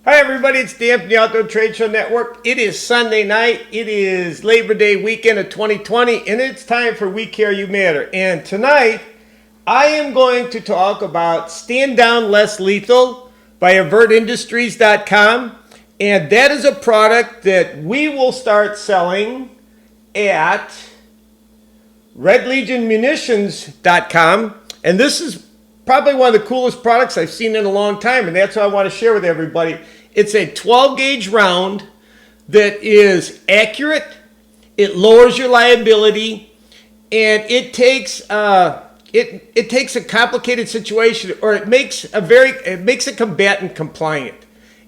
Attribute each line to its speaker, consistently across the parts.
Speaker 1: Hi everybody, it's Dan from the Outdoor Trade Show Network. It is Sunday night. It is Labor Day weekend of 2020, and it's time for We Care You Matter. And tonight, I am going to talk about StandDown Less Lethal by AvertIndustries.com. And that is a product that we will start selling at RedLegionMunitions.com. And this is probably one of the coolest products I've seen in a long time, and that's what I want to share with everybody. It's a 12 gauge round that is accurate, it lowers your liability, and it takes it takes a complicated situation, or it makes a combatant compliant.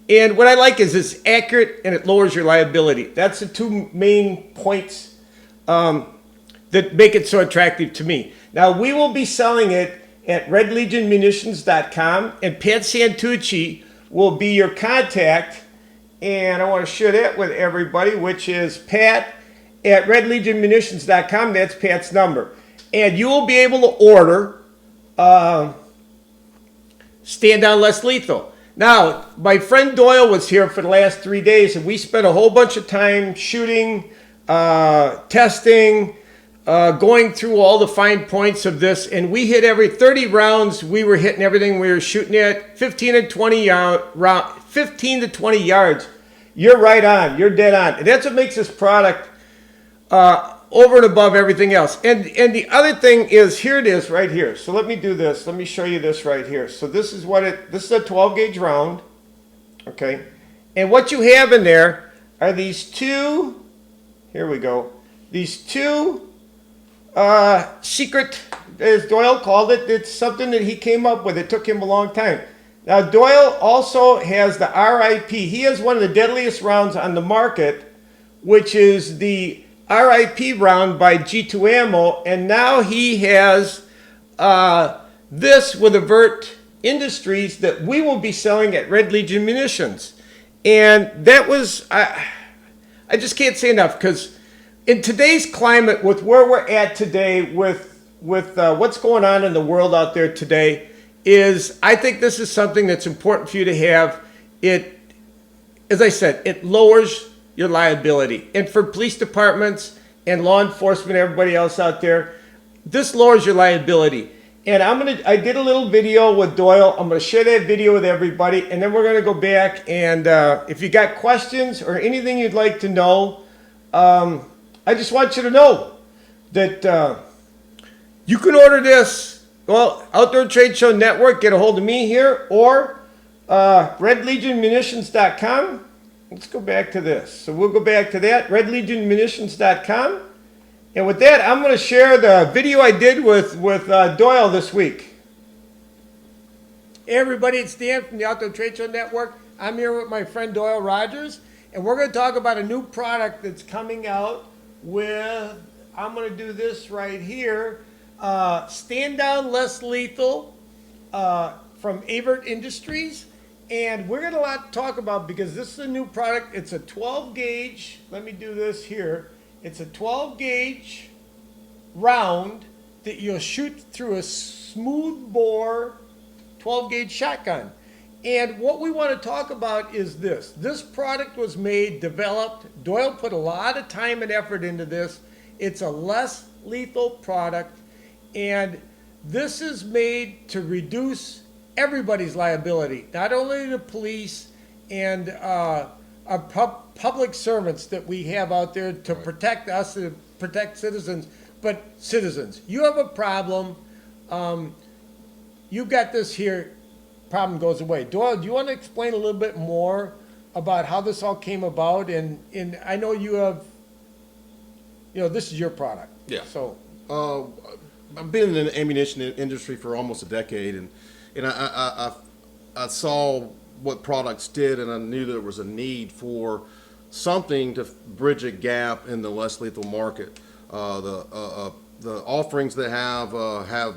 Speaker 1: And what I like is it's accurate and it lowers your liability. That's the two main points that make it so attractive to me. Now, we will be selling it at RedLegionMunitions.com, and Pat Santucci will be your contact. And I want to share that with everybody, which is Pat at RedLegionMunitions.com. That's Pat's number. And you will be able to order StandDown Less Lethal. Now, my friend Doyle was here for the last 3 days, and we spent a whole bunch of time shooting, testing, going through all the fine points of this, and we hit every 30 rounds. We were hitting everything we were shooting at 15 to 20 yards. You're right on. You're dead on. And that's what makes this product over and above everything else. And the other thing is, here it is right here. So let me do this. Let me show you this right here. So this is this is a 12 gauge round. Okay. And what you have in there are these two, here we go, these two secret, as Doyle called it. It's something that he came up with. It took him a long time. Now, Doyle also has the RIP. He has one of the deadliest rounds on the market, which is the RIP round by G2 Ammo. And now he has this with Avert Industries that we will be selling at Red Legion Munitions. And that was, I just can't say enough, because in today's climate, with where we're at today, with what's going on in the world out there today, I think this is something that's important for you to have. It, as I said, it lowers your liability. And for police departments and law enforcement, everybody else out there, this lowers your liability. And I did a little video with Doyle. I'm gonna share that video with everybody, and then we're gonna go back, and if you got questions or anything you'd like to know, I just want you to know that you can order this. Well, Outdoor Trade Show Network, get a hold of me here, or RedLegionMunitions.com. Let's go back to this. So we'll go back to that, RedLegionMunitions.com. And with that, I'm going to share the video I did with Doyle this week. Hey everybody, it's Dan from the Outdoor Trade Show Network. I'm here with my friend Doyle Rogers, and we're going to talk about a new product that's coming out with, I'm going to do this right here, StandDown Less Lethal from Avert Industries. And we're going to talk about, because this is a new product. It's a 12 gauge. Let me do this here. It's a 12 gauge round that you'll shoot through a smooth bore 12 gauge shotgun. And what we want to talk about is this. This product was made, developed. Doyle put a lot of time and effort into this. It's a less lethal product. And this is made to reduce everybody's liability, not only the police and our public servants that we have out there to protect us, to protect citizens, but citizens. You have a problem, you've got this here, problem goes away. Doyle, do you want to explain a little bit more about how this all came about? And I know you have, this is your product.
Speaker 2: Yeah.
Speaker 1: So
Speaker 2: I've been in the ammunition industry for almost a decade, and I saw what products did, and I knew there was a need for something to bridge a gap in the less lethal market. The offerings they have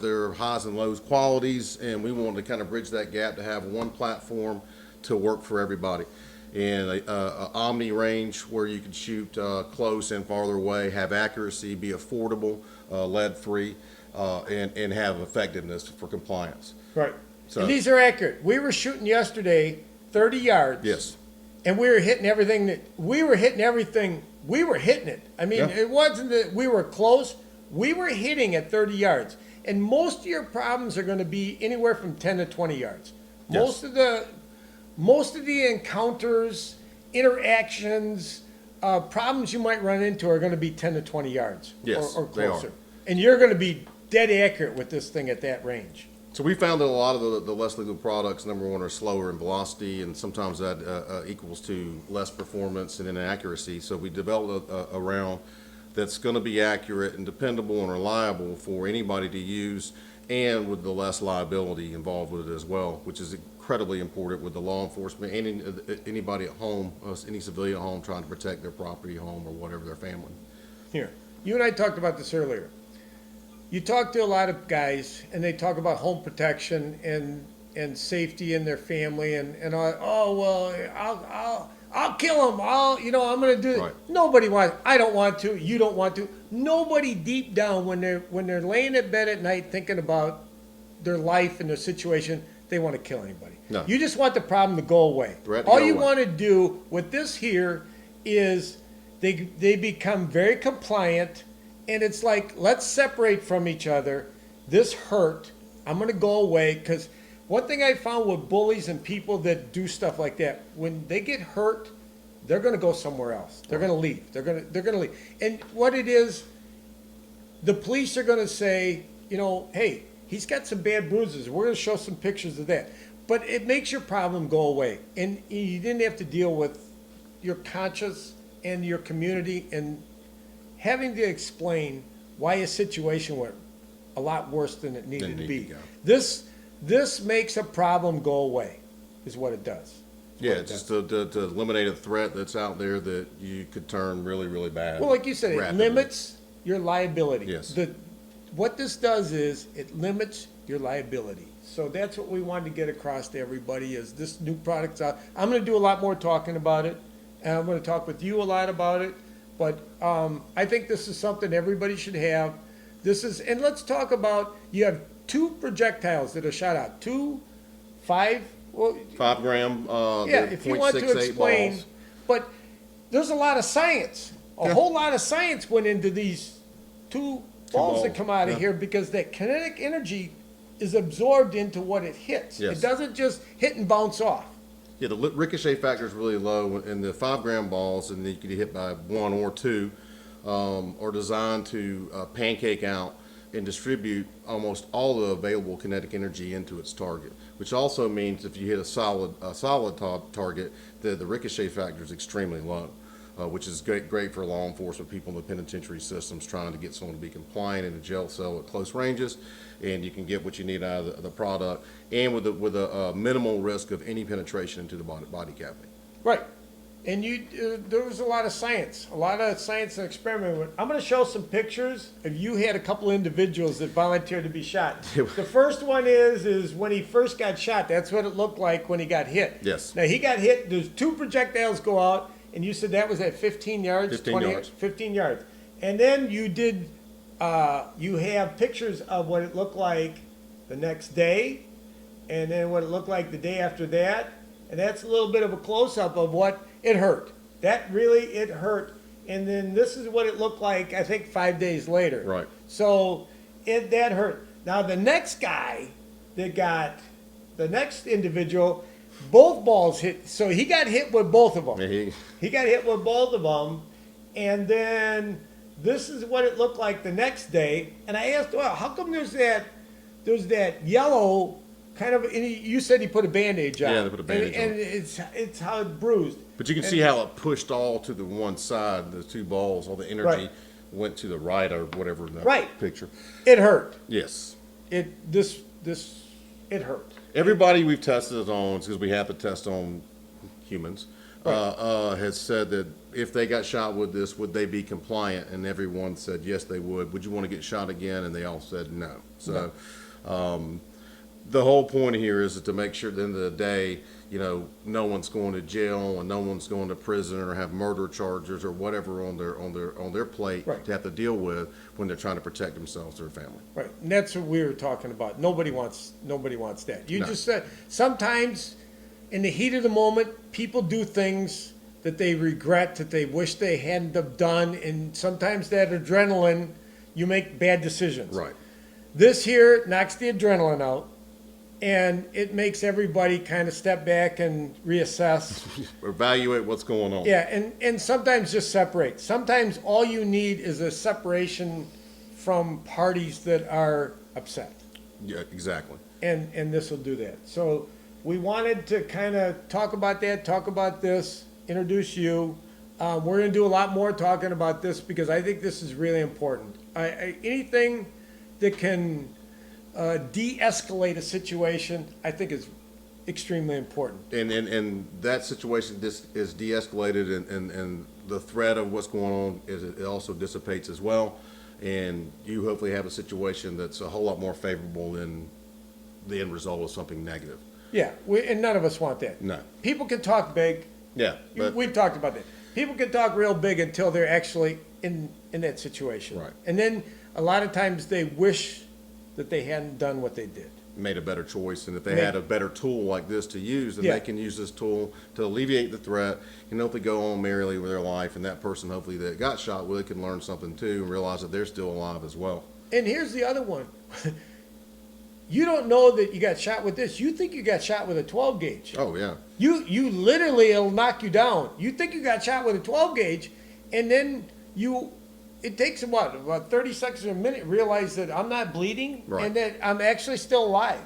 Speaker 2: their highs and lows qualities, and we wanted to kind of bridge that gap to have one platform to work for everybody. And a omni range where you can shoot close and farther away, have accuracy, be affordable, lead free, and have effectiveness for compliance.
Speaker 1: Right.
Speaker 2: So
Speaker 1: And these are accurate. We were shooting yesterday 30 yards.
Speaker 2: Yes.
Speaker 1: And we were hitting everything. We were hitting it. I mean,
Speaker 2: Yeah.
Speaker 1: it wasn't that we were close. We were hitting at 30 yards. And most of your problems are going to be anywhere from 10 to 20 yards.
Speaker 2: Yes.
Speaker 1: Most of the encounters, interactions, problems you might run into are going to be 10 to 20 yards
Speaker 2: Yes,
Speaker 1: or
Speaker 2: they are.
Speaker 1: closer. And you're going to be dead accurate with this thing at that range.
Speaker 2: So we found that a lot of the less lethal products, number one, are slower in velocity, and sometimes that equals to less performance and inaccuracy. So we developed a round that's going to be accurate and dependable and reliable for anybody to use, and with the less liability involved with it as well, which is incredibly important with the law enforcement and anybody at home, any civilian at home trying to protect their property, home, or whatever, their family.
Speaker 1: Here, you and I talked about this earlier. You talk to a lot of guys, and they talk about home protection and safety in their family, and I'll kill him. I'm going to do it.
Speaker 2: Right.
Speaker 1: Nobody wants. I don't want to. You don't want to. Nobody deep down when they're laying in bed at night thinking about their life and their situation, they want to kill anybody.
Speaker 2: No.
Speaker 1: You just want the problem to go away.
Speaker 2: Threat to
Speaker 1: All
Speaker 2: go
Speaker 1: you
Speaker 2: away.
Speaker 1: want to do with this here is they become very compliant. And it's like, let's separate from each other. This hurt. I'm going to go away. Because one thing I found with bullies and people that do stuff like that, when they get hurt, they're going to go somewhere else. They're going to leave. They're going to leave. And what it is, the police are going to say, hey, he's got some bad bruises. We're going to show some pictures of that. But it makes your problem go away. And you didn't have to deal with your conscience and your community and having to explain why a situation went a lot worse than it needed to be. This makes a problem go away, is what it does.
Speaker 2: Yeah, just to eliminate a threat that's out there that you could turn really, really bad.
Speaker 1: Well, like you said, it
Speaker 2: rapidly.
Speaker 1: limits your liability.
Speaker 2: Yes.
Speaker 1: What this does is it limits your liability. So that's what we wanted to get across to everybody is this new product's out. I'm going to do a lot more talking about it, and I'm going to talk with you a lot about it. But I think this is something everybody should have. And let's talk about, you have 2 projectiles that are shot out. 5
Speaker 2: 5-gram,
Speaker 1: yeah, if you want to
Speaker 2: 0.68
Speaker 1: explain.
Speaker 2: balls.
Speaker 1: But there's a lot of science. A whole lot of science went into these 2 balls that
Speaker 2: balls,
Speaker 1: come out of
Speaker 2: yeah.
Speaker 1: here because that kinetic energy is absorbed into what it hits.
Speaker 2: Yes.
Speaker 1: It doesn't just hit and bounce off.
Speaker 2: Yeah, the ricochet factor is really low, and the 5-gram balls, and you can hit by 1 or 2, are designed to pancake out and distribute almost all the available kinetic energy into its target. Which also means if you hit a solid target, the ricochet factor is extremely low, which is great for law enforcement, people in the penitentiary systems trying to get someone to be compliant in a jail cell at close ranges, and you can get what you need out of the product, and with a minimal risk of any penetration into the body cavity.
Speaker 1: Right. And there was a lot of science and experiment. I'm going to show some pictures of you had a couple individuals that volunteered to be shot. The first one is when he first got shot. That's what it looked like when he got hit.
Speaker 2: Yes.
Speaker 1: Now he got hit. There's 2 projectiles go out, and you said that was at 15 yards.
Speaker 2: 15 yards.
Speaker 1: 15 yards. And then you did. You have pictures of what it looked like the next day, and then what it looked like the day after that. And that's a little bit of a close-up of what it hurt. It hurt. And then this is what it looked like, I think, 5 days later.
Speaker 2: Right.
Speaker 1: So that hurt. Now the next guy the next individual, both balls hit. So he got hit with both of them.
Speaker 2: Yeah,
Speaker 1: He got hit with both of them. And then this is what it looked like the next day. And I asked, well, how come there's that yellow kind of, and you said he put a bandage on.
Speaker 2: Yeah, they put a bandage on.
Speaker 1: And it's how it bruised.
Speaker 2: But you can see how it pushed all to the one side, the 2 balls, all the energy
Speaker 1: Right.
Speaker 2: went to the right or whatever in that
Speaker 1: Right.
Speaker 2: picture.
Speaker 1: It hurt.
Speaker 2: Yes.
Speaker 1: It hurt.
Speaker 2: Everybody we've tested on, because we have to test on humans, has said that if they got shot with this, would they be compliant? And everyone said yes, they would. Would you want to get shot again? And they all said no. So the whole point here is to make sure at the end of the day, no one's going to jail and no one's going to prison or have murder charges or whatever on their plate
Speaker 1: Right.
Speaker 2: to have to deal with when they're trying to protect themselves or their family.
Speaker 1: Right, and that's what we were talking about. Nobody wants that. You
Speaker 2: No.
Speaker 1: just said sometimes
Speaker 3: in the heat of the moment, people do things that they regret, that they wish they hadn't have done, and sometimes that adrenaline, you make bad decisions.
Speaker 2: Right.
Speaker 3: This here knocks the adrenaline out, and it makes everybody kind of step back and reassess.
Speaker 2: Evaluate what's going on.
Speaker 3: Yeah, and sometimes just separate. Sometimes all you need is a separation from parties that are upset.
Speaker 2: Yeah, exactly.
Speaker 3: And this will do that. So we wanted to kind of talk about that, talk about this, introduce you. We're going to do a lot more talking about this because I think this is really important. Anything that can de-escalate a situation, I think is extremely important.
Speaker 2: And that situation is de-escalated, and the threat of what's going on it also dissipates as well. And you hopefully have a situation that's a whole lot more favorable than the end result of something negative.
Speaker 3: Yeah, and none of us want that.
Speaker 2: No.
Speaker 3: People can talk big.
Speaker 2: Yeah. But
Speaker 3: We've talked about that. People can talk real big until they're actually in that situation.
Speaker 2: Right.
Speaker 3: And then a lot of times they wish that they hadn't done what they did.
Speaker 2: made a better choice, and if they had a better tool like this to use, then they can use this tool to alleviate the threat and hopefully go on merrily with their life, and that person hopefully that got shot with can learn something too and realize that they're still alive as well.
Speaker 3: And here's the other one. You don't know that you got shot with this. You think you got shot with a 12 gauge.
Speaker 2: Oh yeah.
Speaker 3: You literally, it'll knock you down. You think you got shot with a 12 gauge, and then it takes about 30 seconds or a minute to realize that I'm not bleeding and that I'm actually still alive.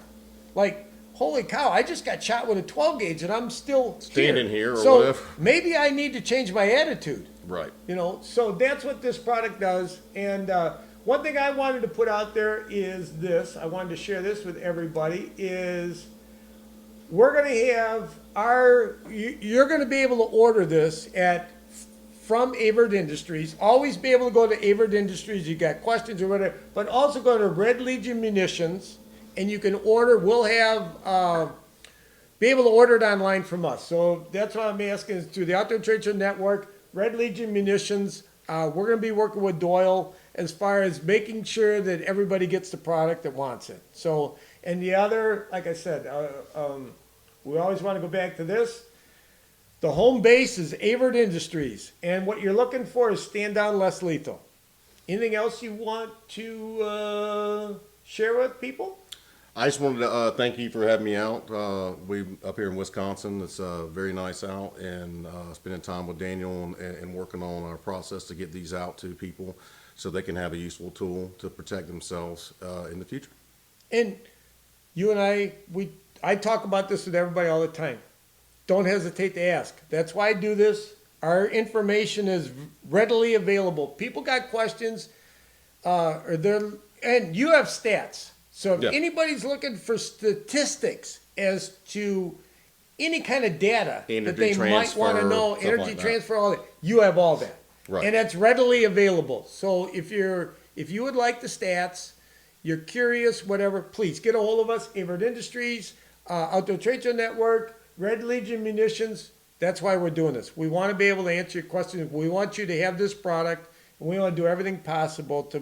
Speaker 3: Like, holy cow, I just got shot with a 12 gauge and I'm still
Speaker 2: standing here or
Speaker 3: so
Speaker 2: whatever.
Speaker 3: Maybe I need to change my attitude.
Speaker 2: Right.
Speaker 3: You know, so that's what this product does. And one thing I wanted to put out there is this. I wanted to share this with everybody is we're going to have you're going to be able to order this from Avert Industries. Always be able to go to Avert Industries. You got questions or whatever, but also go to Red Legion Munitions, and you can order. We'll have be able to order it online from us. So that's what I'm asking is through the Outdoor Trade Show Network, Red Legion Munitions. We're going to be working with Doyle as far as making sure that everybody gets the product that wants it. So, and the other, like I said, we always want to go back to this. The home base is Avert Industries, and what you're looking for is StandDown Less Lethal. Anything else you want to share with people?
Speaker 2: I just wanted to thank you for having me out. We up here in Wisconsin. It's very nice out, and spending time with Daniel and working on our process to get these out to people so they can have a useful tool to protect themselves in the future.
Speaker 3: And you and I talk about this with everybody all the time. Don't hesitate to ask. That's why I do this. Our information is readily available. People got questions, and you have stats. So if anybody's looking for statistics as to any kind of data that they might want to know, energy transfer, all that, you have all that.
Speaker 2: Right.
Speaker 3: And that's readily available. So if you would like the stats, you're curious, whatever, please get a hold of us, Avert Industries, Outdoor Trade Show Network, Red Legion Munitions. That's why we're doing this. We want to be able to answer your questions. We want you to have this product, and we want to do everything possible to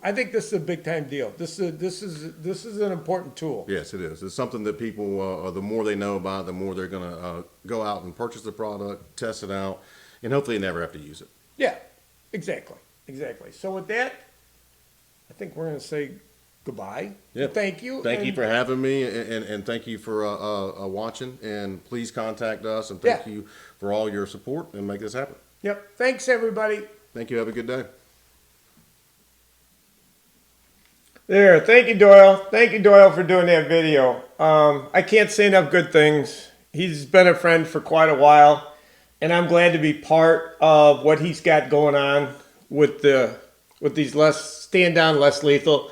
Speaker 3: I think this is a big time deal. This is an important tool.
Speaker 2: Yes, it is. It's something that people, the more they know about, the more they're going to go out and purchase the product, test it out, and hopefully never have to use it.
Speaker 3: Yeah, exactly. So with that, I think we're going to say goodbye.
Speaker 2: Yep.
Speaker 3: Thank you.
Speaker 2: Thank you for having me, and thank you for watching. And please contact us, and thank you for all your support and make this happen.
Speaker 3: Yep. Thanks, everybody.
Speaker 2: Thank you. Have a good day.
Speaker 1: There, thank you, Doyle. Thank you, Doyle, for doing that video. I can't say enough good things. He's been a friend for quite a while, and I'm glad to be part of what he's got going on with these StandDown Less Lethal.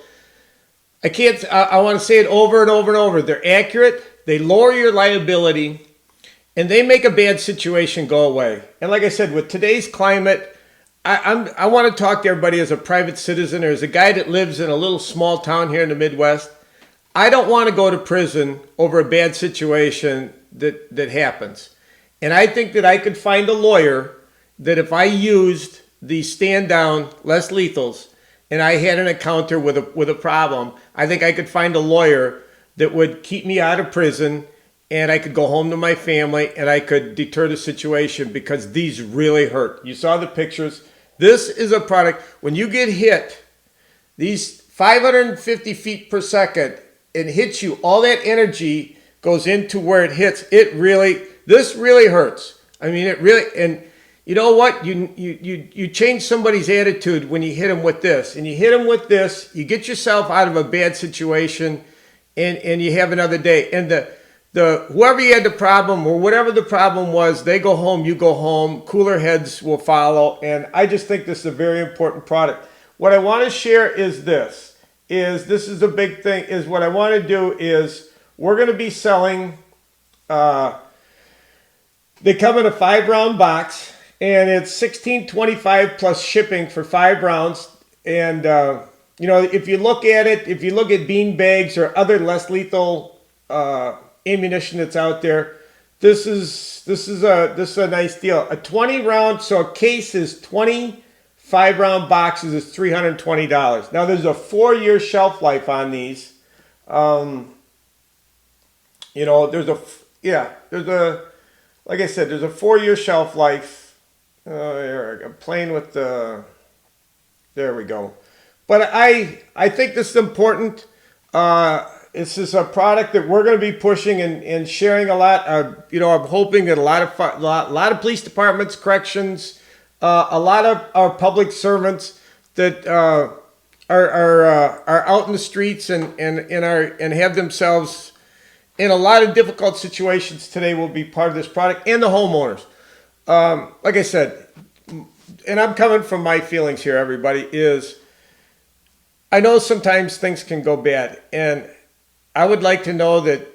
Speaker 1: I want to say it over and over and over. They're accurate, they lower your liability, and they make a bad situation go away. And like I said, with today's climate, I want to talk to everybody as a private citizen or as a guy that lives in a little small town here in the Midwest. I don't want to go to prison over a bad situation that happens. And I think that I could find a lawyer that if I used the StandDown Less Lethals and I had an encounter with a problem, I think I could find a lawyer that would keep me out of prison and I could go home to my family and I could deter the situation because these really hurt. You saw the pictures. This is a product, when you get hit, these 550 feet per second, it hits you. All that energy goes into where it hits. This really hurts. I mean, it really, and you know what? You change somebody's attitude when you hit them with this. And you hit them with this, you get yourself out of a bad situation, and you have another day. And the whoever you had the problem or whatever the problem was, they go home, you go home, cooler heads will follow. And I just think this is a very important product. What I want to share is this is a big thing, is what I want to do is we're going to be selling, they come in a 5-round box, and it's $16.25 plus shipping for 5 rounds. And, you know, if you look at it, if you look at bean bags or other less lethal ammunition that's out there, this is a nice deal. A 20-round, so a case is 20 5-round boxes is $320. Now there's a 4-year shelf life on these. You know, like I said, there's a 4-year shelf life. I'm playing with the, there we go. But I think this is important. This is a product that we're going to be pushing and sharing a lot. You know, I'm hoping that a lot of police departments, corrections, a lot of our public servants that are out in the streets and have themselves in a lot of difficult situations today will be part of this product, and the homeowners. Like I said, and I'm coming from my feelings here, everybody, is I know sometimes things can go bad, and I would like to know that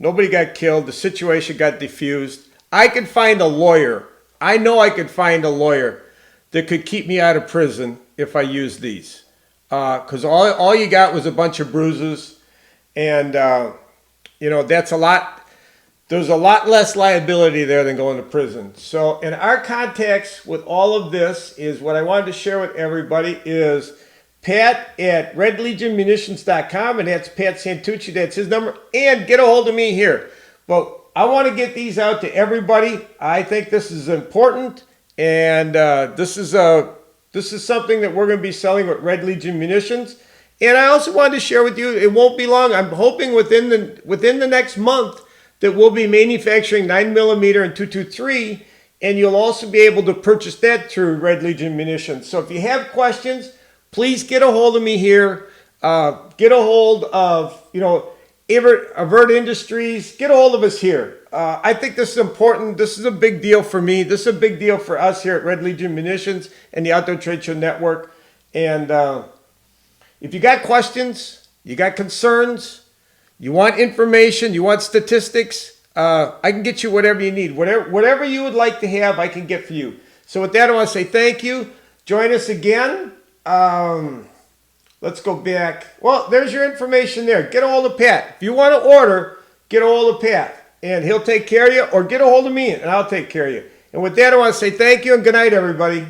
Speaker 1: nobody got killed, the situation got diffused. I could find a lawyer. I know I could find a lawyer that could keep me out of prison if I used these. Because all you got was a bunch of bruises, and you know, that's a lot. There's a lot less liability there than going to prison. So, in our contacts with all of this is what I wanted to share with everybody is Pat at redlegionmunitions.com, and that's Pat Santucci, that's his number, and get a hold of me here. But I want to get these out to everybody. I think this is important, and this is something that we're going to be selling with Red Legion Munitions. And I also wanted to share with you, it won't be long. I'm hoping within the next month that we'll be manufacturing 9mm and 223, and you'll also be able to purchase that through Red Legion Munitions. So if you have questions, please get a hold of me here. Get a hold of, you know, Avert Industries. Get a hold of us here. I think this is important. This is a big deal for me. This is a big deal for us here at Red Legion Munitions and the Outdoor Trade Show Network. And if you got questions, you got concerns, you want information, you want statistics, I can get you whatever you need. Whatever you would like to have, I can get for you. So with that, I want to say thank you. Join us again. Let's go back. Well, there's your information there. Get a hold of Pat. If you want to order, get a hold of Pat, and he'll take care of you, or get a hold of me, and I'll take care of you. And with that, I want to say thank you and good night, everybody.